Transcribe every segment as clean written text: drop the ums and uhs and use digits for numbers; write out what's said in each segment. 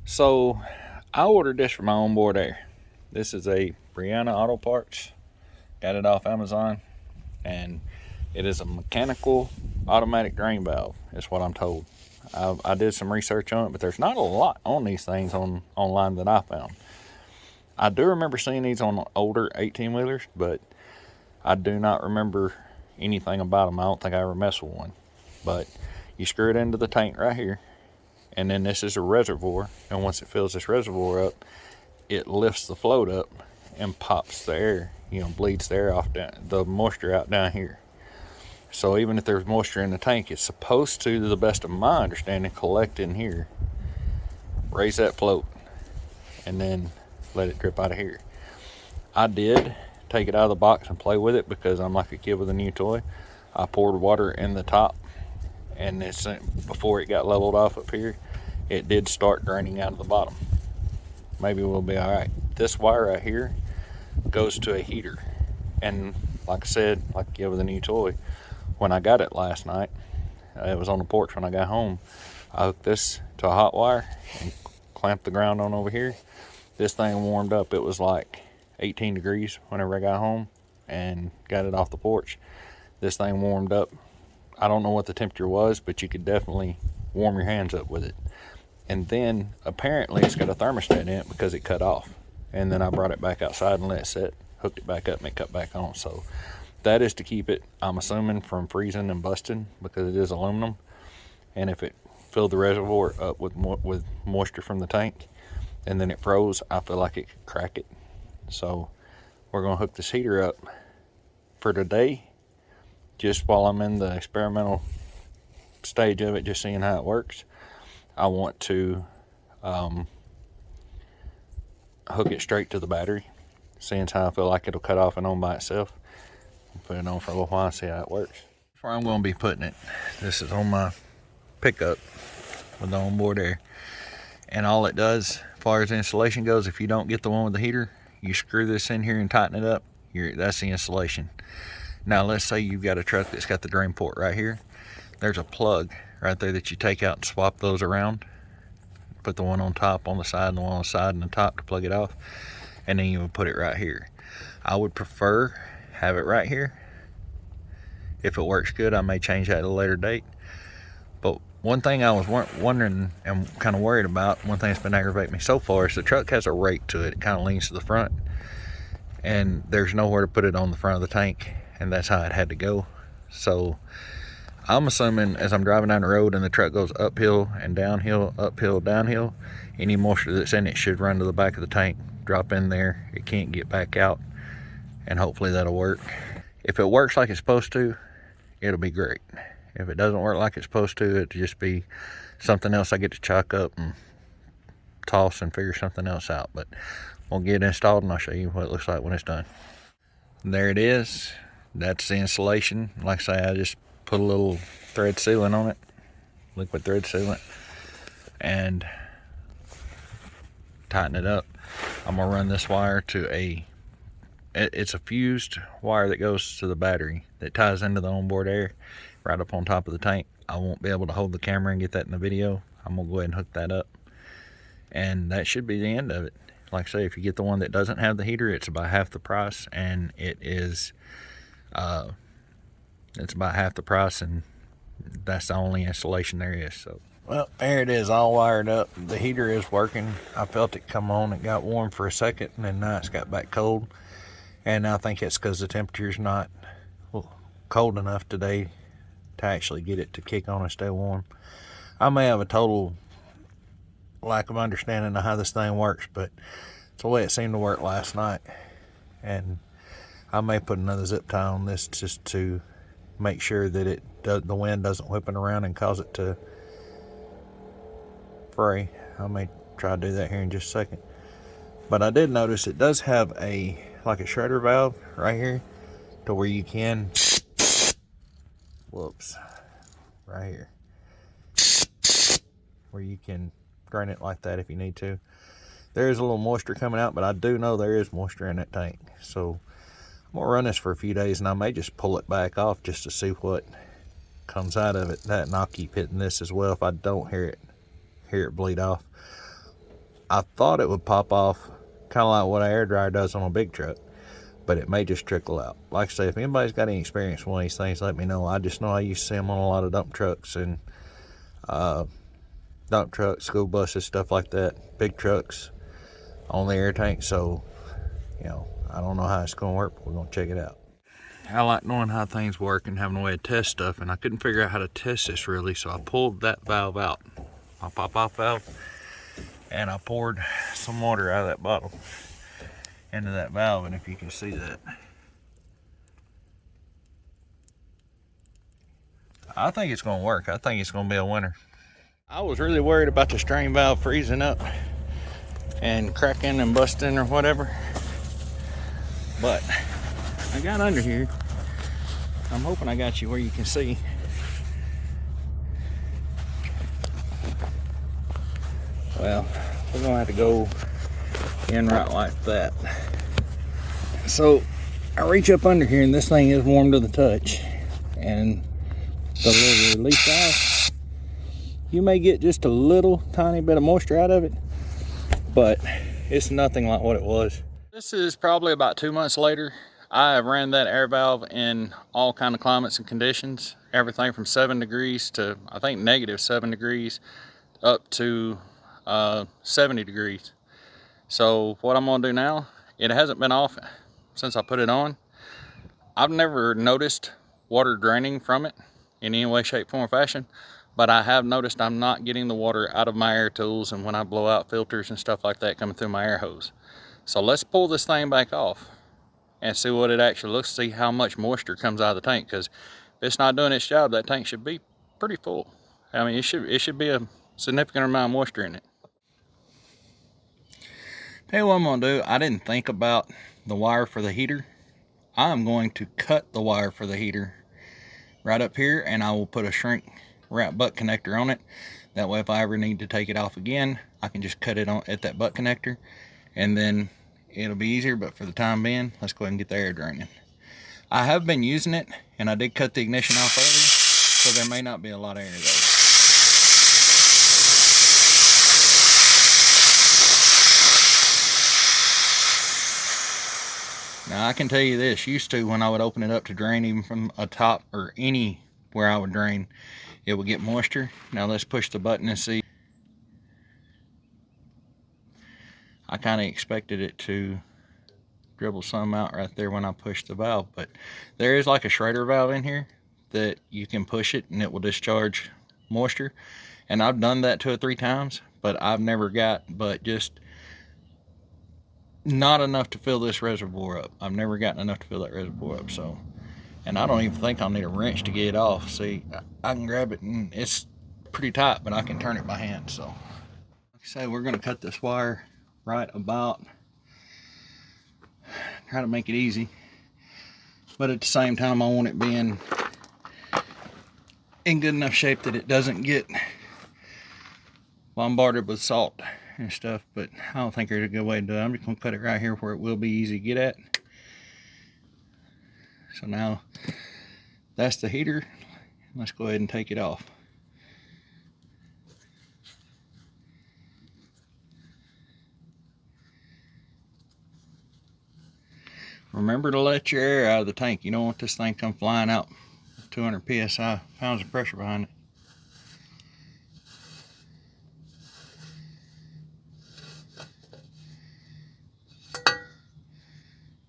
So I ordered this from my onboard air. This is a Brianna Autoparts. Got it off Amazon, and it is a mechanical automatic drain valve, is what I'm told. I did some research on it, but there's not a lot on these things online that I found. I do remember seeing these on older 18-wheelers, but I do not remember anything about them. I don't think I ever messed with one. But you screw it into the tank right here, and then this is a reservoir, and once it fills this reservoir up, it lifts the float up and pops the air, bleeds the air off, the moisture out down here. So even if there's moisture in the tank, it's supposed to the best of my understanding, collect in here, raise that float, and then let it drip out of here. I did take it out of the box and play with it because I'm like a kid with a new toy. I poured water in the top, and before it got leveled off up here, it did start draining out of the bottom. Maybe we'll be all right. This wire right here goes to a heater, and like I said, like a kid with a new toy, when I got it last night, it was on the porch when I got home, I hooked this to a hot wire and clamped the ground on over here. This thing warmed up. It was like 18 degrees whenever I got home and got it off the porch. This thing warmed up. I don't know what the temperature was, but you could definitely warm your hands up with it. And then apparently it's got a thermostat in it because it cut off. And then I brought it back outside and let it sit, hooked it back up, and it cut back on. So that is to keep it, I'm assuming, from freezing and busting because it is aluminum. And if it filled the reservoir up with moisture from the tank and then it froze, I feel like it could crack it. So we're going to hook this heater up for today, just while I'm in the experimental stage of it, just seeing how it works. I want to hook it straight to the battery, seeing how I feel like it'll cut off and on by itself. Put it on for a little while and see how it works. That's where I'm going to be putting it. This is on my pickup with the onboard air. And all it does, as far as installation goes, if you don't get the one with the heater, you screw this in here and tighten it up. That's the installation. Now let's say you've got a truck that's got the drain port right here. There's a plug right there that you take out and swap those around. Put the one on top on the side and the one on the side and the top to plug it off. And then you would put it right here. I would prefer have it right here. If it works good, I may change that at a later date. But one thing I was wondering and kind of worried about, one thing that's been aggravating me so far, is the truck has a rake to it. It kind of leans to the front, and there's nowhere to put it on the front of the tank, and that's how it had to go. So I'm assuming as I'm driving down the road and the truck goes uphill and downhill, uphill, downhill, any moisture that's in it should run to the back of the tank, drop in there. It can't get back out, and hopefully that'll work. If it works like it's supposed to, it'll be great. If it doesn't work like it's supposed to, it'll just be something else I get to chalk up and toss and figure something else out. But we'll get it installed and I'll show you what it looks like when it's done. There it is. That's the installation. Like I say, I just put a little thread sealant on it, liquid thread sealant, and tighten it up. I'm gonna run this wire to it's a fused wire that goes to the battery that ties into the onboard air right up on top of the tank. I won't be able to hold the camera and get that in the video. I'm gonna go ahead and hook that up, and that should be the end of it. Like I say, if you get the one that doesn't have the heater, it's about half the price, and it's about half the price, and that's the only installation there is. So, well, there it is, all wired up. The heater is working. I felt it come on. It got warm for a second, and then now it's got back cold. And I think it's because the temperature's not cold enough today to actually get it to kick on and stay warm. I may have a total lack of understanding of how this thing works, but it's the way it seemed to work last night. And I may put another zip tie on this just to make sure that the wind doesn't whip it around and cause it to fray. I may try to do that here in just a second. But I did notice it does have like a shredder valve right here to where you can, right here, where you can drain it like that if you need to. There is a little moisture coming out, but I do know there is moisture in that tank. So I'm gonna run this for a few days, and I may just pull it back off just to see what comes out of it. And I'll keep hitting this as well if I don't hear it bleed off. I thought it would pop off kind of like what an air dryer does on a big truck, but it may just trickle out. Like I say, if anybody's got any experience with one of these things, let me know. I just know I used to see them on a lot of dump trucks and school buses, stuff like that, big trucks on the air tank. So, you know, I don't know how it's going to work, but we're going to check it out. I like knowing how things work and having a way to test stuff, and I couldn't figure out how to test this really, so I pulled that valve out, my pop-off valve, and I poured some water out of that bottle into that valve, and if you can see that, I think it's going to work. I think it's going to be a winner. I was really worried about the strain valve freezing up and cracking and busting or whatever, but I got under here. I'm hoping I got you where you can see. Well, we're gonna have to go in right like that. So I reach up under here and this thing is warm to the touch, and the little release valve, you may get just a little tiny bit of moisture out of it, but it's nothing like what it was. This is probably about 2 months later. I have ran that air valve in all kind of climates and conditions, everything from 7 degrees to I think -7 degrees up to 70 degrees. So what I'm gonna do now, it hasn't been off since I put it on. I've never noticed water draining from it in any way, shape, form, or fashion, but I have noticed I'm not getting the water out of my air tools and when I blow out filters and stuff like that coming through my air hose. So let's pull this thing back off and see what it actually looks, see how much moisture comes out of the tank, because if it's not doing its job, that tank should be pretty full. I mean, it should be a significant amount of moisture in it. Tell you what I'm gonna do, I didn't think about the wire for the heater. I'm going to cut the wire for the heater right up here, and I will put a shrink wrap butt connector on it. That way if I ever need to take it off again, I can just cut it on at that butt connector, and then it'll be easier. But for the time being, let's go ahead and get the air draining. I have been using it, and I did cut the ignition off early, so there may not be a lot of air there. Now I can tell you this, used to when I would open it up to drain, even from a top or anywhere I would drain, it would get moisture. Now let's push the button and see. I kind of expected it to dribble some out right there when I pushed the valve, but there is like a Schrader valve in here that you can push it and it will discharge moisture, and I've done that 2 or 3 times, but I've never got but just not enough to fill this reservoir up. I've never gotten enough to fill that reservoir up. So, and I don't even think I'll need a wrench to get it off. See, I can grab it and it's pretty tight, but I can turn it by hand. So like I say, we're going to cut this wire right about, try to make it easy, but at the same time I want it being in good enough shape that it doesn't get bombarded with salt and stuff. But I don't think there's a good way to do it. I'm just going to cut it right here where it will be easy to get at. So now that's the heater. Let's go ahead and take it off. Remember to let your air out of the tank. You don't want this thing come flying out 200 psi, pounds of pressure behind it.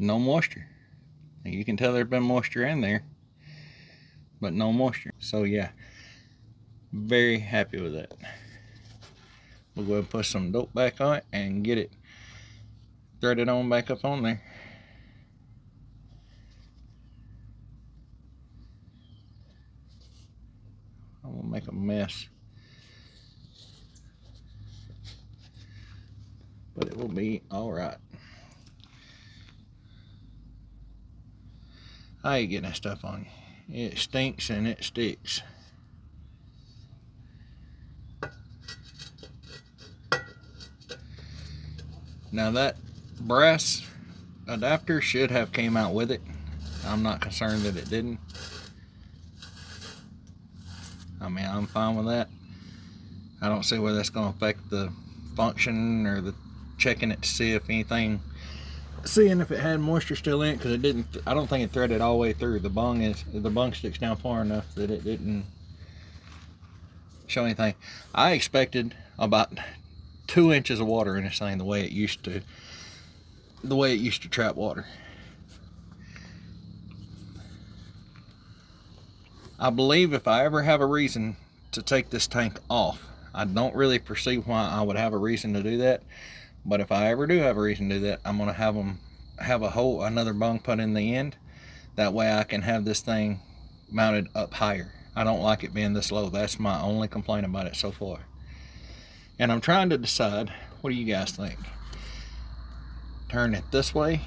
No moisture. You can tell there's been moisture in there, but no moisture. So yeah, very happy with that. We'll go ahead and put some dope back on it and get it threaded on back up on there. I'm gonna make a mess, but it will be all right. I ain't getting that stuff on you. It stinks and it sticks. Now that brass adapter should have came out with it. I'm not concerned that it didn't. I mean, I'm fine with that. I don't see where that's going to affect the function or the checking it to see if anything, seeing if it had moisture still in it, because it didn't. I don't think it threaded all the way through. The bung sticks down far enough that it didn't show anything. I expected about 2 inches of water in this thing, the way it used to trap water. I believe if I ever have a reason to take this tank off, I don't really perceive why I would have a reason to do that, but if I ever do have a reason to do that, I'm going to have another bung put in the end. That way I can have this thing mounted up higher. I don't like it being this low. That's my only complaint about it so far. And I'm trying to decide, what do you guys think? Turn it this way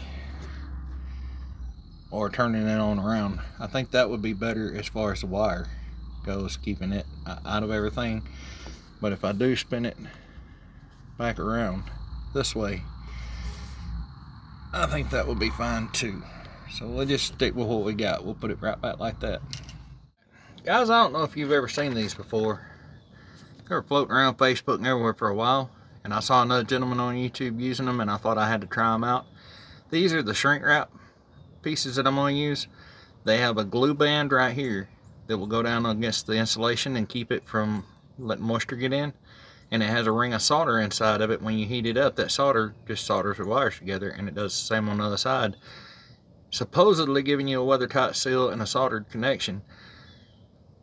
or turning it on around? I think that would be better as far as the wire goes, keeping it out of everything. But if I do spin it back around this way, I think that would be fine too. So we'll just stick with what we got. We'll put it right back like that. Guys, I don't know if you've ever seen these before. They were floating around Facebook and everywhere for a while, and I saw another gentleman on YouTube using them, and I thought I had to try them out. These are the shrink wrap pieces that I'm going to use. They have a glue band right here that will go down against the insulation and keep it from letting moisture get in, and it has a ring of solder inside of it. When you heat it up, that solder just solders the wires together, and it does the same on the other side, supposedly giving you a weather-tight seal and a soldered connection.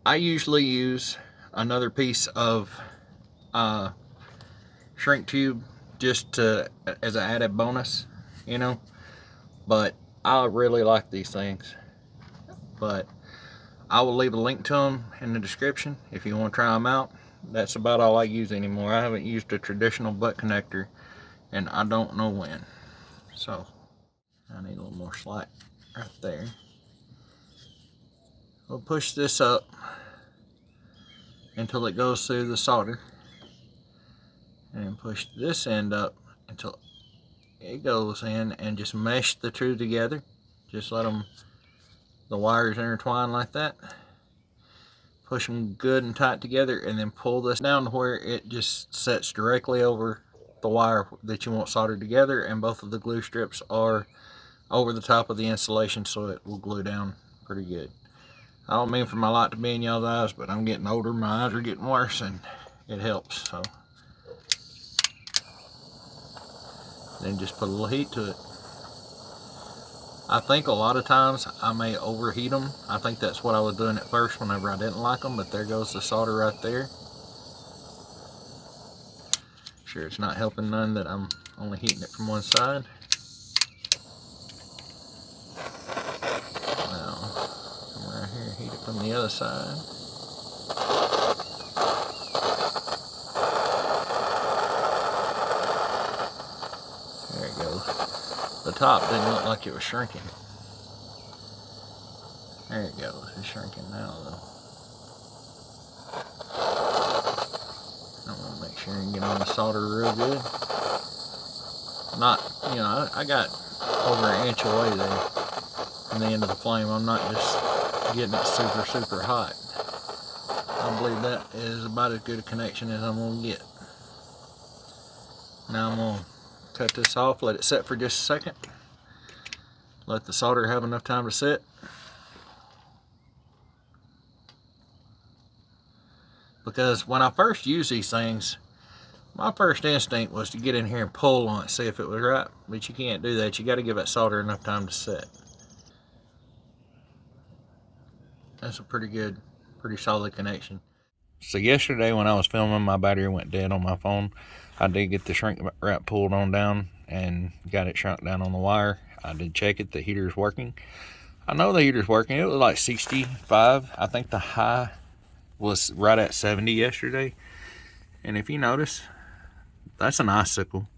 I usually use another piece of shrink tube just as an added bonus, you know, but I really like these things. But I will leave a link to them in the description if you want to try them out. That's about all I use anymore. I haven't used a traditional butt connector and I don't know when. So I need a little more slack right there. We'll push this up until it goes through the solder, and push this end up until it goes in, and just mesh the two together. Just let the wires intertwine like that. Push them good and tight together, and then pull this down to where it just sets directly over the wire that you want soldered together, and both of the glue strips are over the top of the insulation, so it will glue down pretty good. I don't mean for my light to be in y'all's eyes, but I'm getting older, my eyes are getting worse, and it helps. So then just put a little heat to it. I think a lot of times I may overheat them. I think that's what I was doing at first whenever I didn't like them, but there goes the solder right there. Sure, it's not helping none that I'm only heating it from one side. Heat it from the other side. There it goes. The top didn't look like it was shrinking. There it goes. It's shrinking now though. I want to make sure and get on the solder real good. Not, you know, I got over an inch away there from the end of the flame. I'm not just getting it super hot. I believe that is about as good a connection as I'm going to get. Now I'm going to cut this off, let it set for just a second. Let the solder have enough time to set. Because when I first used these things, my first instinct was to get in here and pull on it, see if it was right. But you can't do that. You got to give that solder enough time to set. That's a pretty solid connection. So yesterday when I was filming, my battery went dead on my phone. I did get the shrink wrap pulled on down and got it shrunk down on the wire. I did check it, the heater's working. I know the heater's working. It was like 65. I think the high was right at 70 yesterday. And if you notice, that's an icicle.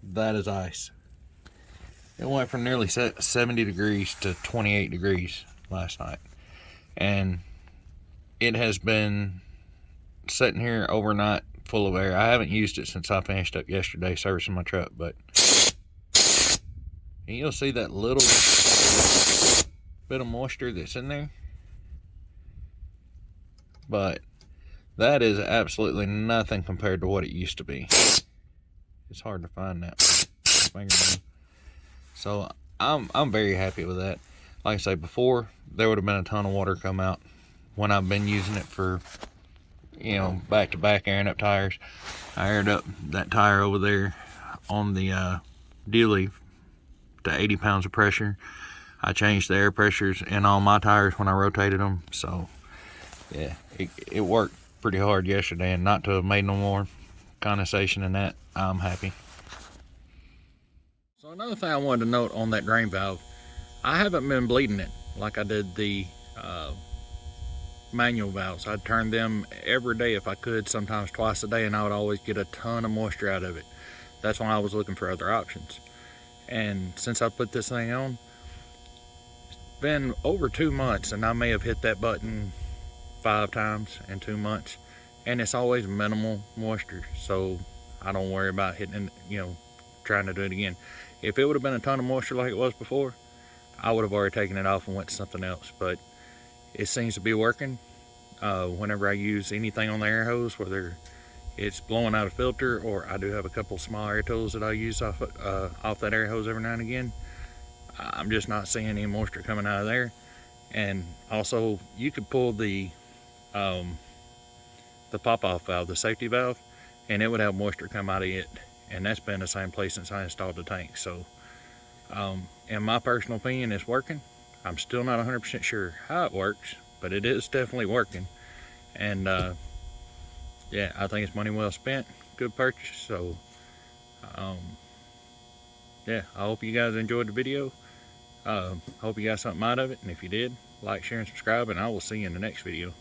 That is ice. It went from nearly 70 degrees to 28 degrees last night. And it has been sitting here overnight full of air. I haven't used it since I finished up yesterday servicing my truck, but and you'll see that little bit of moisture that's in there. But That is absolutely nothing compared to what it used to be. It's hard to find that finger. So I'm very happy with that. Like I say, before there would have been a ton of water come out when I've been using it for, you know, back to back airing up tires. I aired up that tire over there on the dually to 80 pounds of pressure. I changed the air pressures in all my tires when I rotated them. So yeah, it worked pretty hard yesterday, and not to have made no more condensation in that, I'm happy. So another thing I wanted to note on that drain valve, I haven't been bleeding it like I did the manual valves. I'd turn them every day if I could, sometimes twice a day, and I would always get a ton of moisture out of it. That's when I was looking for other options. And since I put this thing on, it's been over 2 months, and I may have hit that button 5 times in 2 months, and it's always minimal moisture, so I don't worry about hitting, you know, trying to do it again. If it would have been a ton of moisture like it was before, I would have already taken it off and went to something else. But it seems to be working. Whenever I use anything on the air hose, whether it's blowing out a filter, or I do have a couple small air tools that I use off that air hose every now and again, I'm just not seeing any moisture coming out of there. And also, you could pull the pop-off valve, the safety valve, and it would have moisture come out of it. And that's been the same place since I installed the tank. So in my personal opinion, it's working. I'm still not 100% sure how it works, but it is definitely working. And yeah, I think it's money well spent. Good purchase. So yeah, I hope you guys enjoyed the video. Hope you got something out of it, and if you did, like, share, and subscribe, and I will see you in the next video.